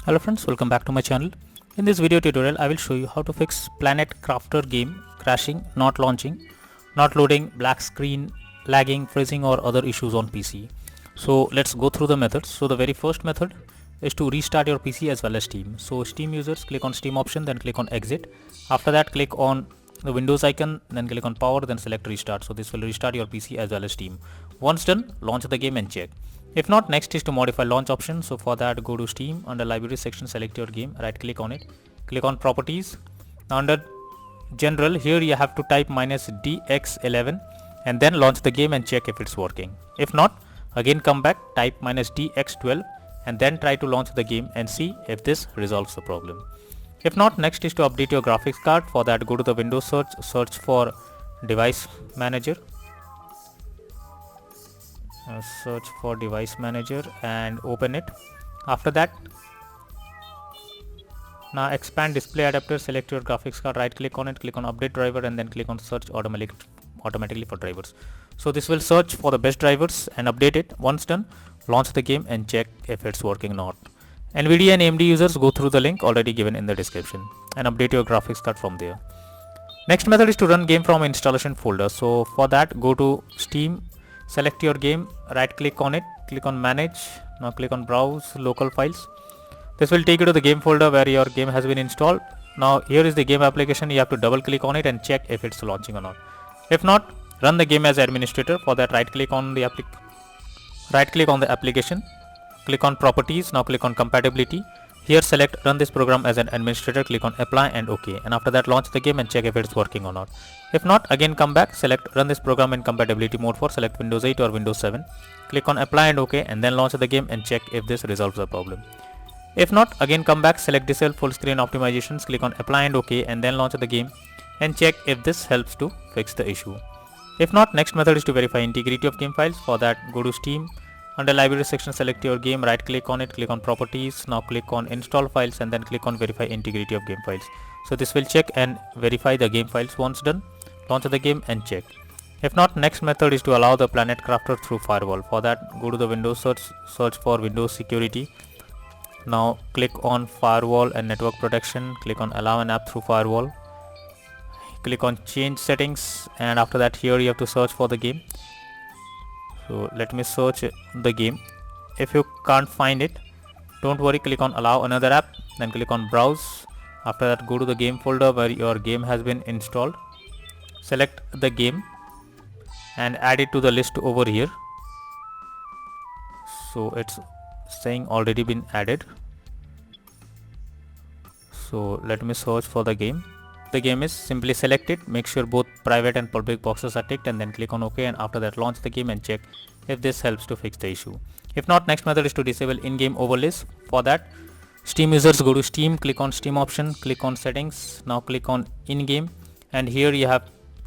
Hello friends, welcome back to my channel. In this video tutorial I will show you how to fix Planet Crafter game crashing, not launching, not loading, black screen, lagging, freezing or other issues on PC. So let's go through the methods. So the very first method is to restart your PC as well as Steam. So Steam users, click on Steam option, then click on exit. After that click on the Windows icon, then click on power, then select restart. So this will restart your PC as well as Steam. Once done, launch the game and check. If not, next is to modify launch option. So for that, go to Steam, under library section, select your game, right click on it, click on properties. Now under general, here you have to type -dx11 and then launch the game and check if it's working. If not, again come back, type -dx12 and then try to launch the game and see if this resolves the problem. If not, next is to update your graphics card. For that, go to the Windows search for device manager. Search for device manager and open it. After that, now expand display adapter, select your graphics card, right click on it, click on update driver and then click on search automatically for drivers. So this will search for the best drivers and update it. Once done, launch the game and check if it's working or not. NVIDIA and AMD users, go through the link already given in the description and update your graphics card from there. Next method is to run game from installation folder. So for that, go to Steam, select your game, right click on it, click on manage. Now click on browse local files. This will take you to the game folder where your game has been installed. Now here is the game application. You have to double click on it and check if it's launching or not. If not, run the game as administrator. For that, right click on the application, click on properties. Now click on compatibility. Here select run this program as an administrator, click on apply and OK, and after that launch the game and check if it's working or not. If not, again come back, select run this program in compatibility mode for select Windows 8 or Windows 7, click on apply and OK and then launch the game and check if this resolves the problem. If not, again come back, select disable full screen optimizations, click on apply and OK and then launch the game and check if this helps to fix the issue. If not, next method is to verify integrity of game files. For that, go to Steam, under library section, select your game, right click on it, click on properties. Now click on install files and then click on verify integrity of game files. So this will check and verify the game files. Once done, launch the game and check. If not, next method is to allow the Planet Crafter through firewall. For that, go to the Windows search for Windows security. Now click on firewall and network protection, click on allow an app through firewall, click on change settings, and after that here you have to search for the game. So let me search the game. If you can't find it, don't worry, click on allow another app, then click on browse. After that, go to the game folder where your game has been installed, select the game and add it to the list over here. So it's saying already been added. So let me search for the game. The game is, simply select it, make sure both private and public boxes are ticked and then click on OK, and after that launch the game and check if this helps to fix the issue. If not, next method is to disable in-game overlays. For that, Steam users, go to Steam, click on Steam option, click on settings, now click on in-game and here you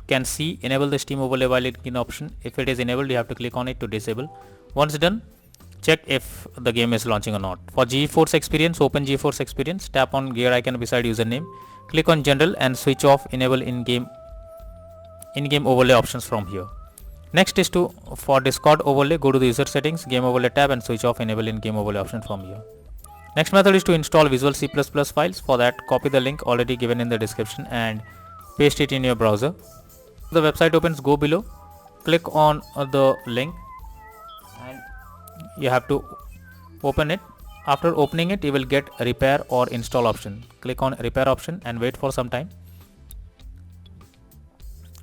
can see enable the Steam overlay while in option. If it is enabled, you have to click on it to disable. Once done, check if the game is launching or not. For GeForce Experience, open GeForce Experience, tap on gear icon beside username, click on general and switch off enable in-game overlay options from here. Next is for Discord overlay, go to the user settings, game overlay tab and switch off enable in-game overlay option from here. Next method is to install Visual C++ files. For that, copy the link already given in the description and paste it in your browser. The website opens, go below, click on the link and you have to open it. After opening it, you will get repair or install option. Click on repair option and wait for some time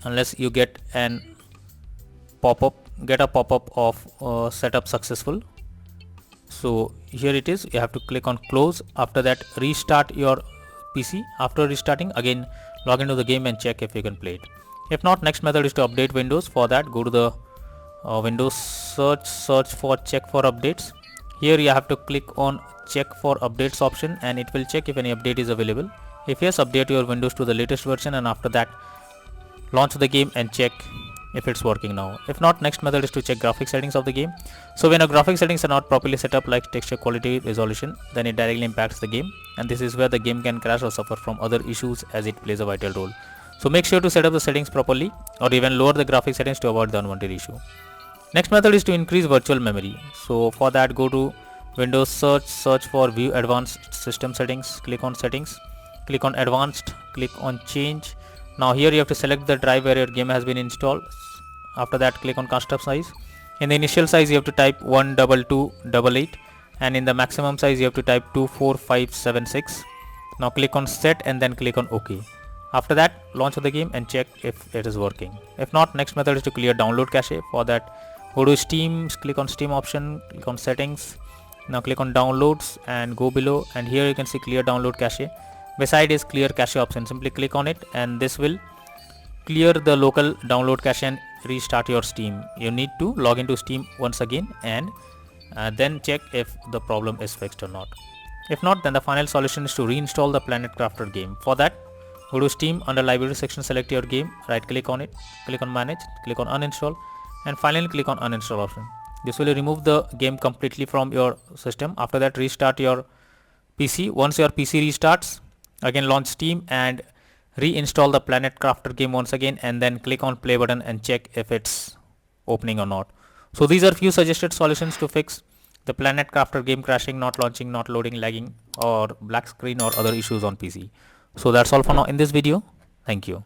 unless you get a pop-up of setup successful. So here it is, you have to click on close. After that, restart your PC. After restarting, again log into the game and check if you can play it. If not, next method is to update Windows. For that, go to the Windows search for check for updates. Here you have to click on check for updates option and it will check if any update is available. If yes, update your Windows to the latest version and after that launch the game and check if it's working now. If not, next method is to check graphics settings of the game. So when your graphics settings are not properly set up, like texture quality, resolution, then it directly impacts the game and this is where the game can crash or suffer from other issues as it plays a vital role. So make sure to set up the settings properly or even lower the graphics settings to avoid the unwanted issue. Next method is to increase virtual memory. So for that, go to Windows search for view advanced system settings, click on settings, click on advanced, click on change. Now here you have to select the drive where your game has been installed. After that click on custom size. In the initial size you have to type 12288 and in the maximum size you have to type 24576. Now click on set and then click on OK. After that launch the game and check if it is working. If not, next method is to clear download cache. For that go to Steam, click on Steam option, click on settings. Now click on downloads and go below and here you can see clear download cache. Beside is clear cache option, simply click on it and this will clear the local download cache and restart your Steam. You need to log into Steam once again and then check if the problem is fixed or not. If not, then the final solution is to reinstall the Planet Crafter game. For that go to Steam, under library section select your game, right click on it, click on manage, click on uninstall and finally click on uninstall option. This will remove the game completely from your system. After that restart your PC. Once your PC restarts, again launch Steam and reinstall the Planet Crafter game once again and then click on play button and check if it's opening or not. So these are few suggested solutions to fix the Planet Crafter game crashing, not launching, not loading, lagging or black screen or other issues on PC. So that's all for now in this video. Thank you.